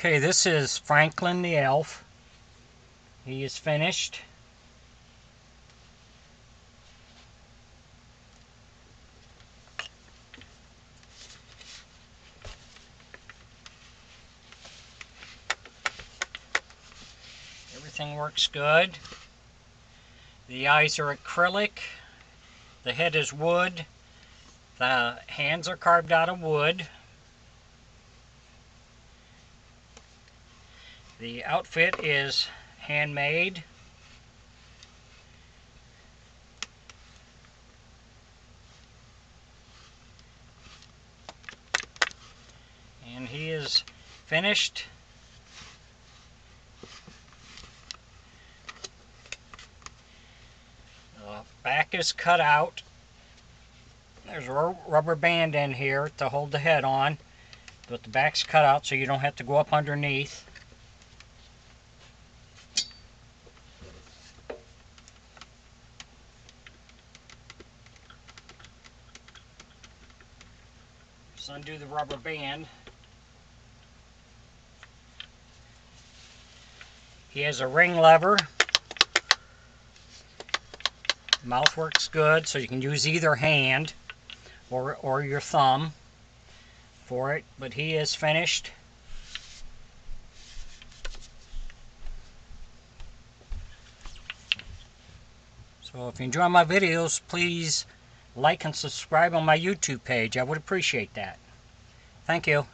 Okay, this is Franklin the elf. He is finished. Everything works good. The eyes are acrylic. The head is wood. The hands are carved out of wood. The outfit is handmade. And he is finished. The back is cut out. There's a rubber band in here to hold the head on, but the back's cut out so you don't have to go up underneath. Just undo the rubber band. He has a ring lever. Mouth works good, so you can use either hand or your thumb for it, but he is finished. So if you enjoy my videos, please like and subscribe on my YouTube page. I would appreciate that. Thank you.